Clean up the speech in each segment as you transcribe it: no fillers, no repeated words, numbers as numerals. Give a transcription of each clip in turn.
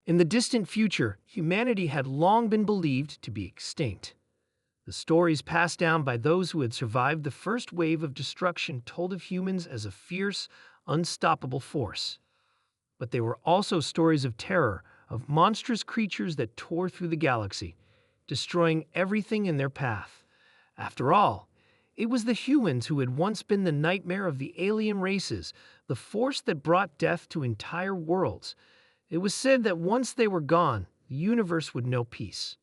In the distant future, humanity had long been believed to be extinct. The stories passed down by those who had survived the first wave of destruction told of humans as a fierce, unstoppable force. But they were also stories of terror, of monstrous creatures that tore through the galaxy, destroying everything in their path. After all, it was the humans who had once been the nightmare of the alien races, the force that brought death to entire worlds. It was said that once they were gone, the universe would know peace.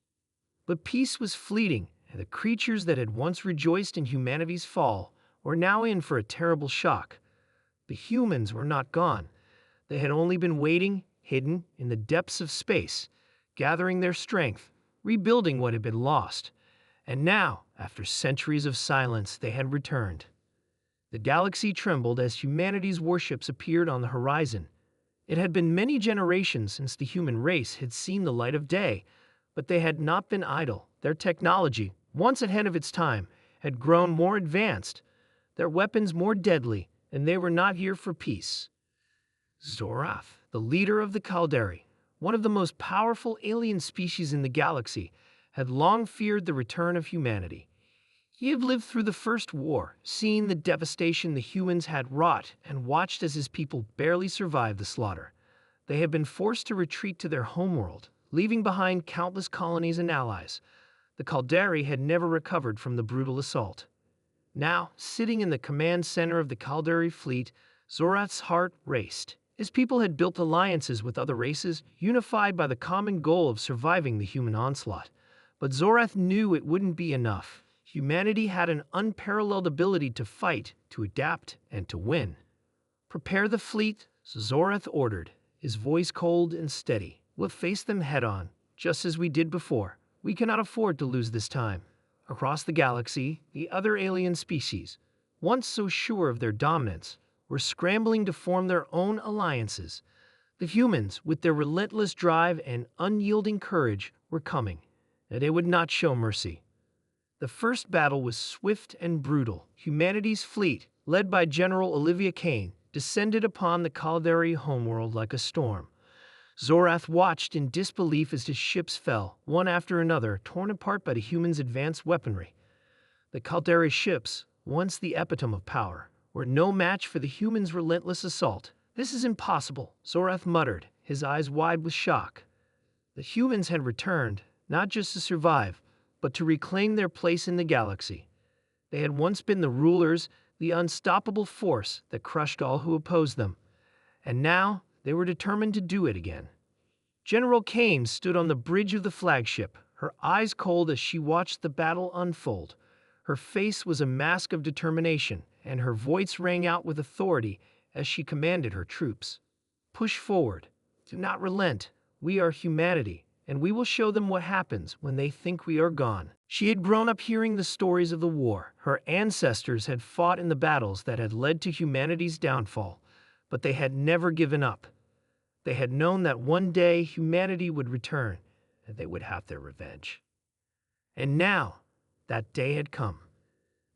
But peace was fleeting, and the creatures that had once rejoiced in humanity's fall were now in for a terrible shock. The humans were not gone. They had only been waiting, hidden in the depths of space, gathering their strength, rebuilding what had been lost. And now, after centuries of silence, they had returned. The galaxy trembled as humanity's warships appeared on the horizon. It had been many generations since the human race had seen the light of day, but they had not been idle. Their technology, once ahead of its time, had grown more advanced, their weapons more deadly, and they were not here for peace. Zorath, the leader of the Caldari, one of the most powerful alien species in the galaxy, had long feared the return of humanity. He had lived through the First War, seen the devastation the humans had wrought, and watched as his people barely survived the slaughter. They had been forced to retreat to their homeworld, leaving behind countless colonies and allies. The Caldari had never recovered from the brutal assault. Now, sitting in the command center of the Caldari fleet, Zorath's heart raced. His people had built alliances with other races, unified by the common goal of surviving the human onslaught. But Zorath knew it wouldn't be enough. Humanity had an unparalleled ability to fight, to adapt, and to win. "Prepare the fleet," Zorath ordered, his voice cold and steady. "We'll face them head-on, just as we did before. We cannot afford to lose this time." Across the galaxy, the other alien species, once so sure of their dominance, were scrambling to form their own alliances. The humans, with their relentless drive and unyielding courage, were coming, and they would not show mercy. The first battle was swift and brutal. Humanity's fleet, led by General Olivia Kane, descended upon the Caldari homeworld like a storm. Zorath watched in disbelief as his ships fell, one after another, torn apart by the humans' advanced weaponry. The Caldari ships, once the epitome of power, were no match for the humans' relentless assault. "This is impossible," Zorath muttered, his eyes wide with shock. The humans had returned, not just to survive, but to reclaim their place in the galaxy. They had once been the rulers, the unstoppable force that crushed all who opposed them. And now, they were determined to do it again. General Kane stood on the bridge of the flagship, her eyes cold as she watched the battle unfold. Her face was a mask of determination, and her voice rang out with authority as she commanded her troops. "Push forward. Do not relent. We are humanity, and we will show them what happens when they think we are gone." She had grown up hearing the stories of the war. Her ancestors had fought in the battles that had led to humanity's downfall, but they had never given up. They had known that one day humanity would return, and they would have their revenge. And now, that day had come.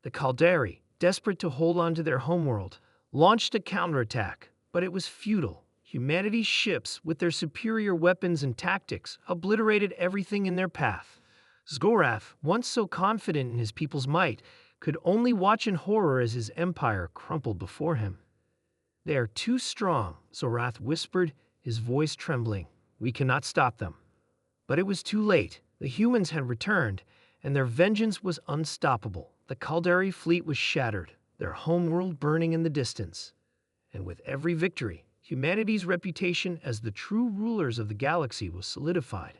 The Caldari, desperate to hold on to their homeworld, launched a counterattack, but it was futile. Humanity's ships, with their superior weapons and tactics, obliterated everything in their path. Zorath, once so confident in his people's might, could only watch in horror as his empire crumpled before him. "They are too strong," Zorath whispered, his voice trembling. "We cannot stop them." But it was too late. The humans had returned, and their vengeance was unstoppable. The Caldari fleet was shattered, their homeworld burning in the distance. And with every victory, humanity's reputation as the true rulers of the galaxy was solidified.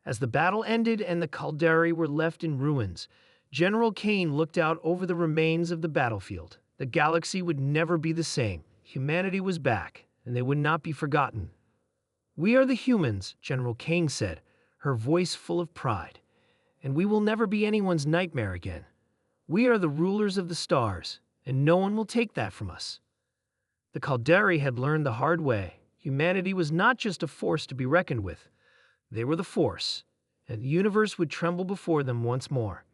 As the battle ended and the Caldari were left in ruins, General Kane looked out over the remains of the battlefield. The galaxy would never be the same. Humanity was back, and they would not be forgotten. "We are the humans," General Kane said, her voice full of pride, "and we will never be anyone's nightmare again. We are the rulers of the stars, and no one will take that from us." The Caldari had learned the hard way. Humanity was not just a force to be reckoned with. They were the force, and the universe would tremble before them once more.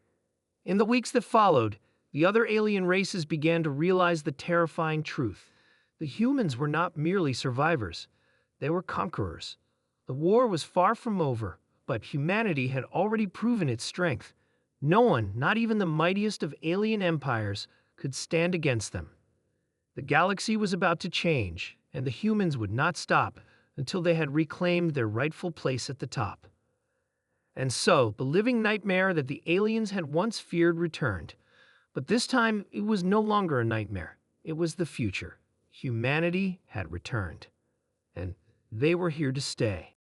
In the weeks that followed, the other alien races began to realize the terrifying truth. The humans were not merely survivors. They were conquerors. The war was far from over, but humanity had already proven its strength. No one, not even the mightiest of alien empires, could stand against them. The galaxy was about to change, and the humans would not stop until they had reclaimed their rightful place at the top. And so, the living nightmare that the aliens had once feared returned. But this time, it was no longer a nightmare. It was the future. Humanity had returned. And they were here to stay.